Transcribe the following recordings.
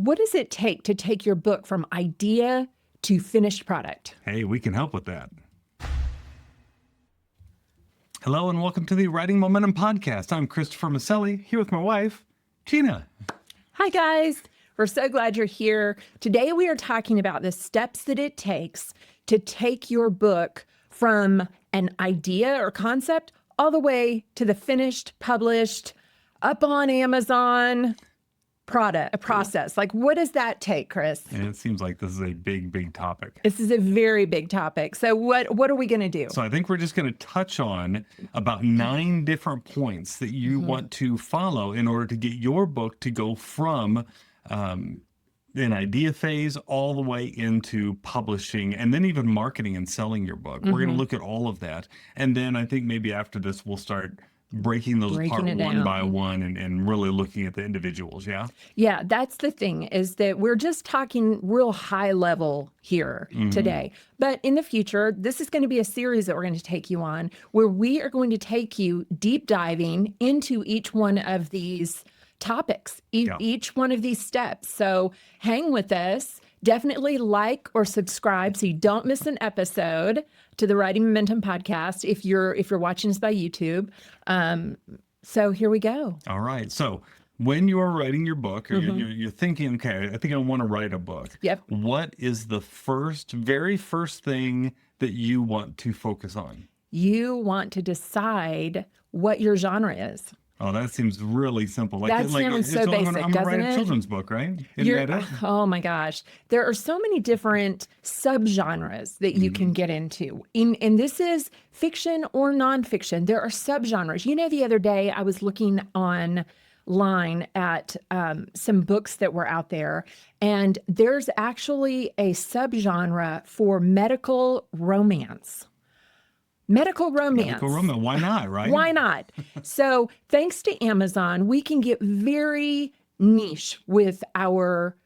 what does it take to take your book from idea to finished product? Hey, we can help with that. Hello and welcome to the Writing Momentum Podcast. I'm Christopher Maselli, here with my wife, Gina. Hi, guys. We're so glad you're here. Today we are talking about the steps that it takes to take your book from an idea or concept all the way to the finished, published, up on Amazon process. Like, what does that take, Chris? And it seems like this is a big topic. This is a very big topic. So what are we going to do? So I think we're just going to touch on about 9 different points that you want to follow in order to get your book to go from an idea phase all the way into publishing and then even marketing and selling your book. We're going to look at all of that. And then I think maybe after this, we'll start breaking those apart one by one and really looking at the individuals. Yeah, that's the thing, is that we're just talking real high level here today. But in the future, this is going to be a series that we're going to take you on, where we are going to take you deep diving into each one of these topics, each one of these steps. So hang with us. Definitely like or subscribe so you don't miss an episode to the Writing Momentum Podcast if you're watching us by YouTube. So here we go. All right. So when you are writing your book, or you're thinking, okay, I think I want to write a book. Yep. What is the very first thing that you want to focus on? You want to decide what your genre is. Oh, that seems really simple. That sounds so basic, I'm doesn't write it? a children's book, right? Isn't that it? Oh my gosh. There are so many different subgenres that you can get into. And this is fiction or nonfiction. There are subgenres. You know, the other day I was looking online at some books that were out there, and there's actually a subgenre for medical romance. Medical romance. Why not, right? Why not? So thanks to Amazon, we can get very niche with our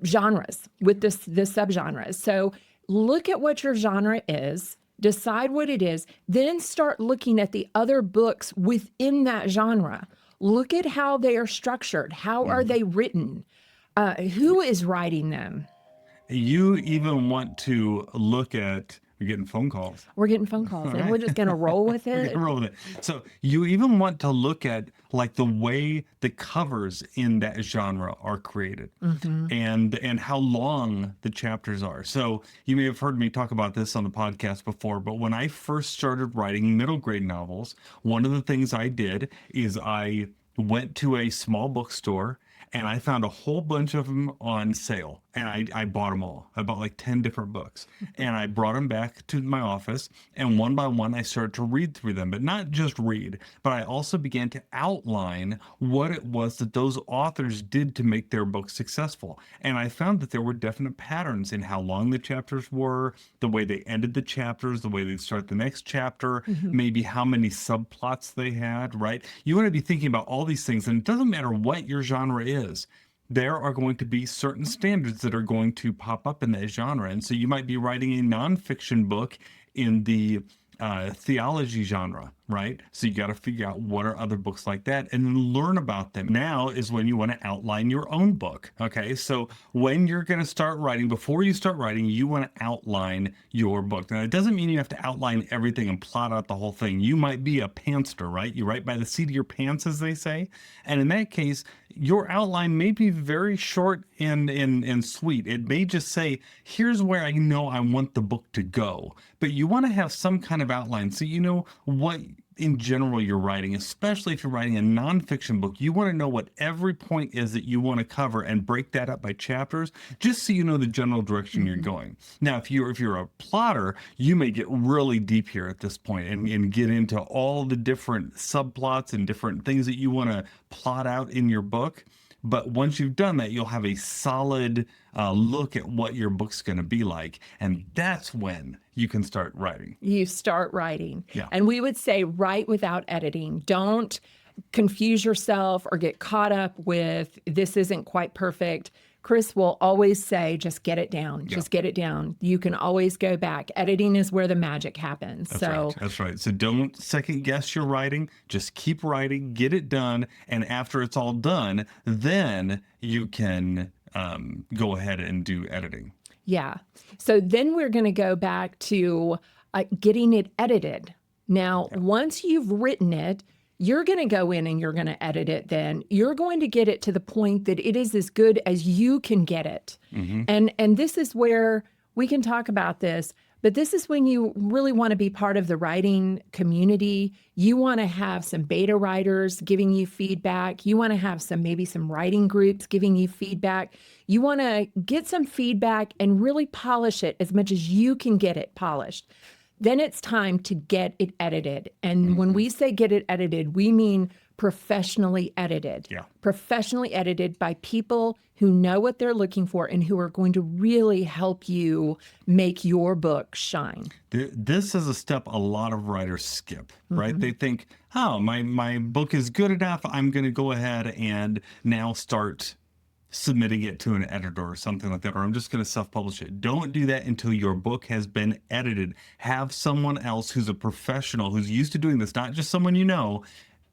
genres, with the subgenres. So look at what your genre is, decide what it is, then start looking at the other books within that genre. Look at how they are structured. How are they written? Who is writing them? You even want to look at... We're getting phone calls. We're getting phone calls, and we're just going to roll with it. So you even want to look at like the way the covers in that genre are created, and how long the chapters are. So you may have heard me talk about this on the podcast before, but when I first started writing middle grade novels, one of the things I did is I went to a small bookstore and I found a whole bunch of them on sale, and I bought them all. I bought like 10 different books, and I brought them back to my office, and one by one I started to read through them, but not just read, but I also began to outline what it was that those authors did to make their books successful. And I found that there were definite patterns in how long the chapters were, the way they ended the chapters, the way they start the next chapter, maybe how many subplots they had, right? You want to be thinking about all these things, and it doesn't matter what your genre is. There are going to be certain standards that are going to pop up in that genre. And so you might be writing a nonfiction book in the theology genre, right? So you got to figure out what are other books like that and then learn about them. Now is when you want to outline your own book. Okay. So when you're going to start writing, before you start writing, you want to outline your book. Now, it doesn't mean you have to outline everything and plot out the whole thing. You might be a pantser, right? You write by the seat of your pants, as they say. And in that case, your outline may be very short and sweet. It may just say, here's where I know I want the book to go. But you want to have some kind of outline so you know what in general you're writing, especially if you're writing a nonfiction book. You want to know what every point is that you want to cover and break that up by chapters, just so you know the general direction you're going. Now, if you're a plotter, you may get really deep here at this point and get into all the different subplots and different things that you want to plot out in your book. But once you've done that, you'll have a solid look at what your book's going to be like. And that's when you can start writing. You start writing. Yeah. And we would say write without editing. Don't confuse yourself or get caught up with this isn't quite perfect. Chris will always say, just get it down. Just get it down. You can always go back. Editing is where the magic happens. That's right. So don't second guess your writing. Just keep writing, get it done. And after it's all done, then you can go ahead and do editing. Yeah. So then we're going to go back to getting it edited. Now, once you've written it, you're going to go in and you're going to edit it then. You're going to get it to the point that it is as good as you can get it. And this is where we can talk about this, but this is when you really want to be part of the writing community. You want to have some beta writers giving you feedback. You want to have maybe some writing groups giving you feedback. You want to get some feedback and really polish it as much as you can get it polished. Then it's time to get it edited. And when we say get it edited, we mean professionally edited. Yeah. Professionally edited by people who know what they're looking for and who are going to really help you make your book shine. This is a step a lot of writers skip, right? They think, oh, my book is good enough. I'm going to go ahead and now start submitting it to an editor or something like that, or I'm just going to self-publish it. Don't do that until your book has been edited. Have someone else who's a professional, who's used to doing this, not just someone you know.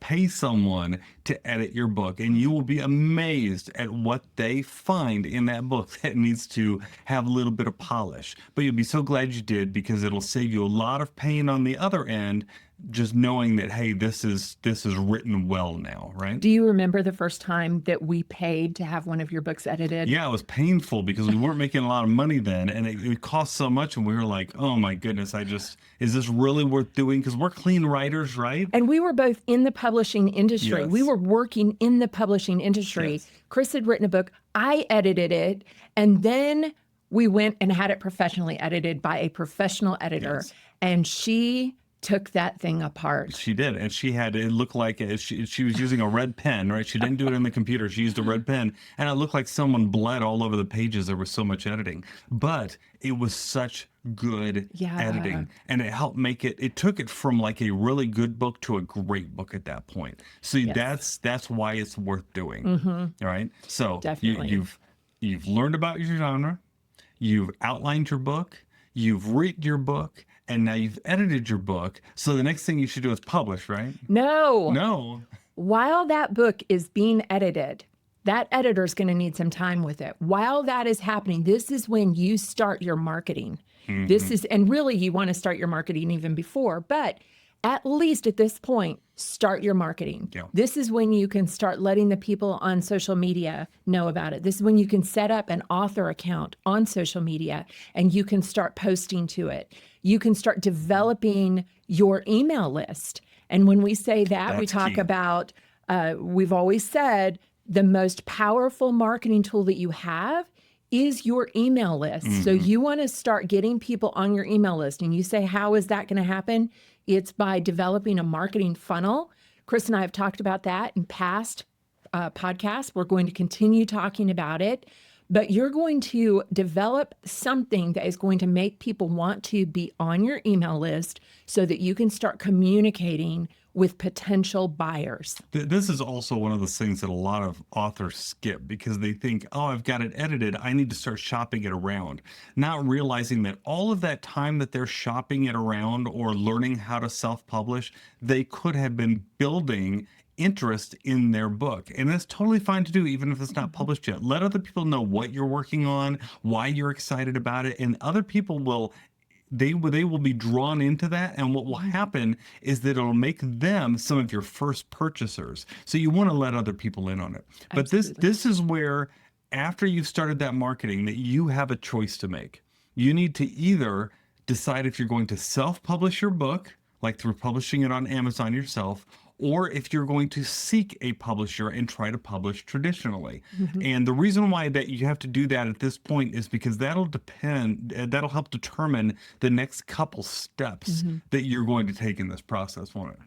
Pay someone to edit your book, and you will be amazed at what they find in that book that needs to have a little bit of polish. But you'll be so glad you did, because it'll save you a lot of pain on the other end, just knowing that, hey, this is written well now, right? Do you remember the first time that we paid to have one of your books edited? Yeah, it was painful because we weren't making a lot of money then, and it cost so much, and we were like, oh my goodness, is this really worth doing? Because we're clean writers, right? And we were both in the publishing industry. Yes. We were working in the publishing industry. Yes. Chris had written a book. I edited it. And then we went and had it professionally edited by a professional editor. Yes. And she took that thing apart. She did, and it looked like she was using a red pen, right? She didn't do it in the computer. She used a red pen, and it looked like someone bled all over the pages. There was so much editing, but it was such good editing, and it helped make it took it from like a really good book to a great book at that point. So that's why it's worth doing. All right. So Definitely. you've learned about your genre, you've outlined your book, you've written your book, and now you've edited your book. So the next thing you should do is publish, right? No. While that book is being edited, that editor is going to need some time with it. While that is happening, this is when you start your marketing. And really you want to start your marketing even before, but at least at this point, start your marketing. Yeah. This is when you can start letting the people on social media know about it. This is when you can set up an author account on social media and you can start posting to it. You can start developing your email list. And when we say that, we That's talk key. about, we've always said, the most powerful marketing tool that you have is your email list. So you want to start getting people on your email list. And you say, how is that going to happen? It's by developing a marketing funnel. Chris and I have talked about that in past podcasts. We're going to continue talking about it. But you're going to develop something that is going to make people want to be on your email list so that you can start communicating with potential buyers. This is also one of those things that a lot of authors skip because they think, oh, I've got it edited. I need to start shopping it around. Not realizing that all of that time that they're shopping it around or learning how to self-publish, they could have been building interest in their book. And that's totally fine to do, even if it's not published yet. Let other people know what you're working on, why you're excited about it, and other people will they will be drawn into that, and what will happen is that it'll make them some of your first purchasers. So you want to let other people in on it. But Absolutely. this is where, after you've started that marketing, that you have a choice to make. You need to either decide if you're going to self-publish your book, like through publishing it on Amazon yourself, or if you're going to seek a publisher and try to publish traditionally. And the reason why that you have to do that at this point is because that'll help determine the next couple steps that you're going to take in this process, won't it?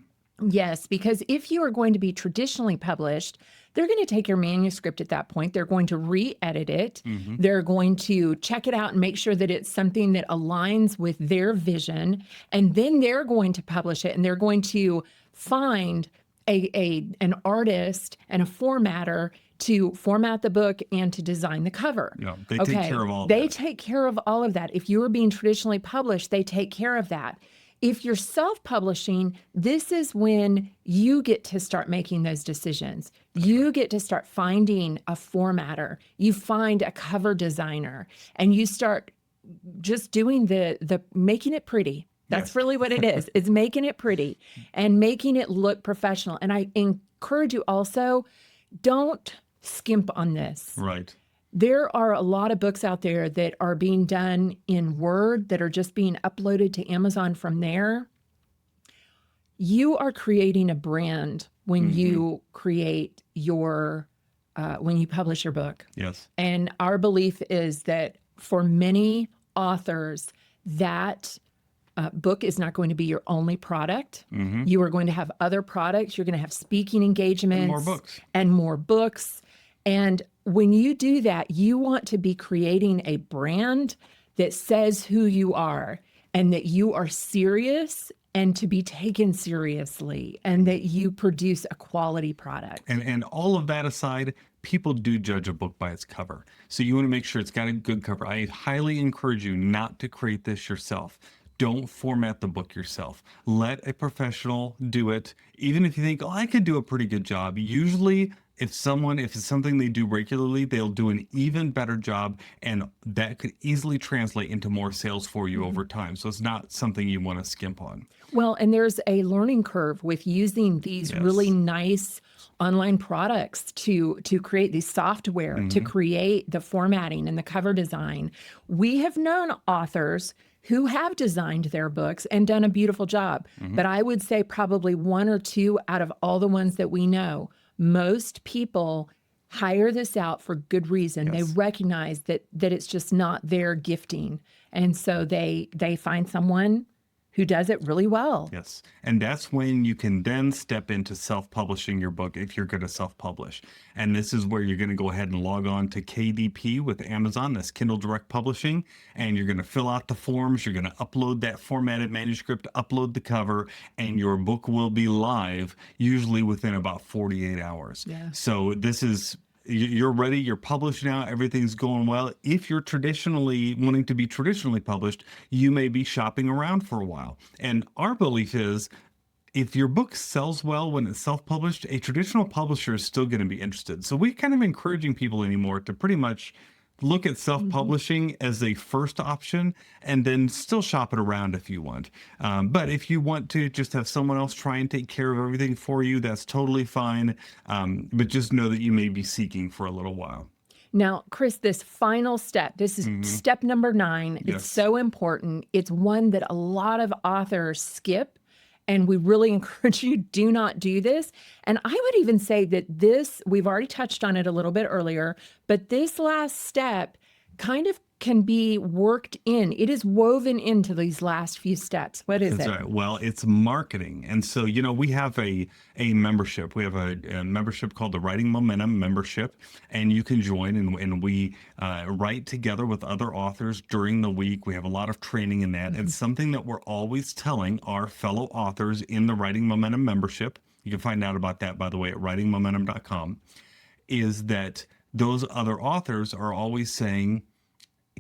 Yes, because if you are going to be traditionally published, they're going to take your manuscript at that point. They're going to re-edit it. They're going to check it out and make sure that it's something that aligns with their vision. And then they're going to publish it, and they're going to find an artist and a formatter to format the book and to design the cover. Yeah, they take care of all They that. take care of all of that. If you are being traditionally published, they take care of that. If you're self-publishing, this is when you get to start making those decisions. You get to start finding a formatter. You find a cover designer, and you start just doing the making it pretty. That's Yes. really what it is. It's making it pretty and making it look professional. And I encourage you also, don't skimp on this. Right. There are a lot of books out there that are being done in Word that are just being uploaded to Amazon from there. You are creating a brand when you create your, when you publish your book. Yes. And our belief is that for many authors, that book is not going to be your only product. You are going to have other products. You're going to have speaking engagements. more books. And more books. And when you do that, you want to be creating a brand that says who you are and that you are serious and to be taken seriously and that you produce a quality product. And all of that aside, people do judge a book by its cover. So you want to make sure it's got a good cover. I highly encourage you not to create this yourself. Don't format the book yourself. Let a professional do it. Even if you think, oh, I could do a pretty good job. Usually, if it's something they do regularly, they'll do an even better job, and that could easily translate into more sales for you over time. So it's not something you want to skimp on. Well, and there's a learning curve with using these really nice online products to create these software, to create the formatting and the cover design. We have known authors who have designed their books and done a beautiful job. But I would say probably one or two out of all the ones that we know, most people hire this out for good reason. They recognize that it's just not their gifting. And so they find someone who does it really well. Yes. And that's when you can then step into self-publishing your book if you're going to self-publish. And this is where you're going to go ahead and log on to KDP with Amazon, that's Kindle Direct Publishing, and you're going to fill out the forms. You're going to upload that formatted manuscript, upload the cover, and your book will be live usually within about 48 hours. Yeah. So this is you're ready, you're published now, everything's going well. If you're traditionally wanting to be traditionally published, you may be shopping around for a while. And our belief is if your book sells well when it's self-published, a traditional publisher is still going to be interested. So we're kind of encouraging people anymore to pretty much look at self-publishing as a first option and then still shop it around if you want. But if you want to just have someone else try and take care of everything for you, that's totally fine. But just know that you may be seeking for a little while. Now, Chris, this final step, this is step number 9. Yes. It's so important. It's one that a lot of authors skip. And we really encourage you, do not do this. And I would even say that this, we've already touched on it a little bit earlier, but this last step kind of can be worked in. It is woven into these last few steps. What is That's it? right. Well, it's marketing. And so, we have a membership. We have a membership called the Writing Momentum membership, and you can join and we write together with other authors during the week. We have a lot of training in that. And something that we're always telling our fellow authors in the Writing Momentum membership, you can find out about that, by the way, at writingmomentum.com, is that those other authors are always saying,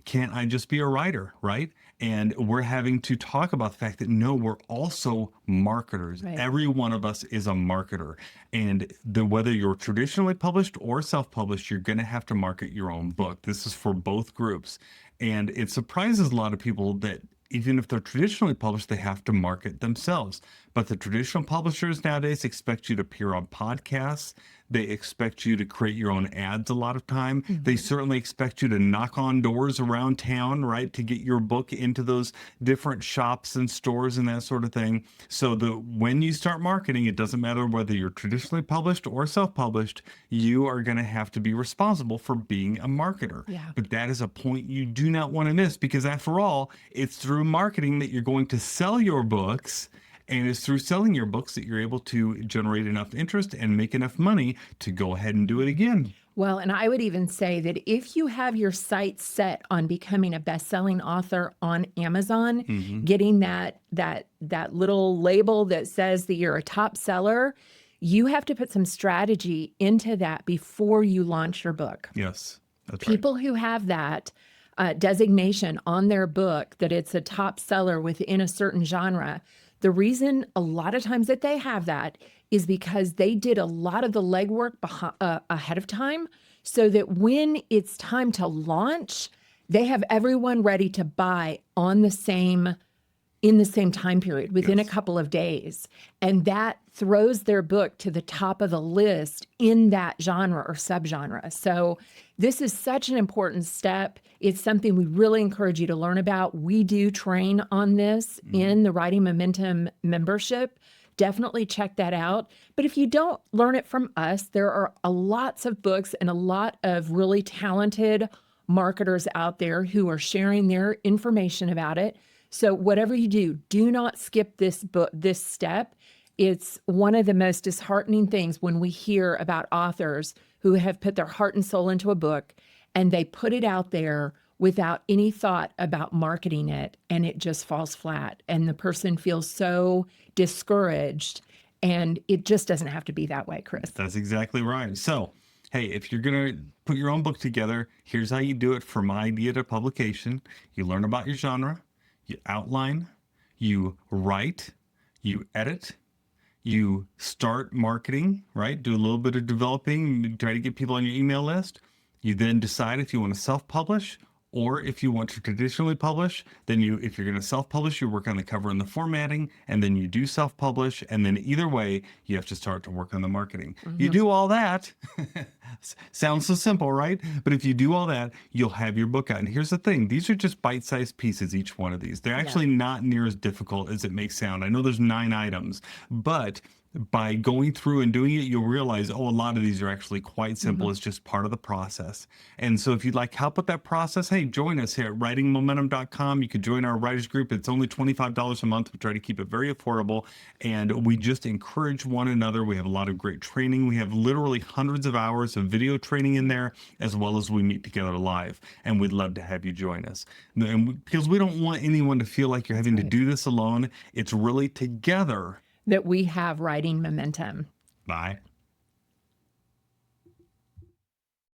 can't I just be a writer, right? And we're having to talk about the fact that no, we're also marketers. Right. Every one of us is a marketer. And whether you're traditionally published or self-published, you're going to have to market your own book. This is for both groups. And it surprises a lot of people that even if they're traditionally published, they have to market themselves. But the traditional publishers nowadays expect you to appear on podcasts. They expect you to create your own ads a lot of time. They certainly expect you to knock on doors around town, right, to get your book into those different shops and stores and that sort of thing. So when you start marketing, it doesn't matter whether you're traditionally published or self-published, you are going to have to be responsible for being a marketer. Yeah. But that is a point you do not want to miss, because after all, it's through marketing that you're going to sell your books. And it's through selling your books that you're able to generate enough interest and make enough money to go ahead and do it again. Well, and I would even say that if you have your sights set on becoming a best-selling author on Amazon, getting that little label that says that you're a top seller, you have to put some strategy into that before you launch your book. Yes, that's right. People who have that, designation on their book that it's a top seller within a certain genre, the reason a lot of times that they have that is because they did a lot of the legwork ahead of time, so that when it's time to launch, they have everyone ready to buy on the same in the same time period within a couple of days. And that throws their book to the top of the list in that genre or subgenre. So this is such an important step. It's something we really encourage you to learn about. We do train on this in the Writing Momentum membership. Definitely check that out. But if you don't learn it from us, there are lots of books and a lot of really talented marketers out there who are sharing their information about it. So whatever you do not skip this step. It's one of the most disheartening things when we hear about authors who have put their heart and soul into a book and they put it out there without any thought about marketing it, and it just falls flat. And the person feels so discouraged, and it just doesn't have to be that way, Chris. That's exactly right. So, hey, if you're going to put your own book together, here's how you do it from idea to publication. You learn about your genre. You outline, you write, you edit, you start marketing, right? Do a little bit of developing, try to get people on your email list. You then decide if you want to self-publish or if you want to traditionally publish. Then if you're going to self-publish, you work on the cover and the formatting, and then you do self-publish. And then either way, you have to start to work on the marketing. You do all that. Sounds so simple, right? But if you do all that, you'll have your book out. And here's the thing. These are just bite-sized pieces, each one of these. They're actually not near as difficult as it may sound. I know there's 9 items, but by going through and doing it, you'll realize, a lot of these are actually quite simple. It's just part of the process. And so if you'd like help with that process, hey, join us here at writingmomentum.com. You could join our writers group. It's only $25 a month. We try to keep it very affordable, and we just encourage one another. We have a lot of great training. We have literally hundreds of hours of video training in there, as well as we meet together live, and we'd love to have you join us. And because we don't want anyone to feel like you're having to do this alone. It's really together that we have writing momentum. Bye.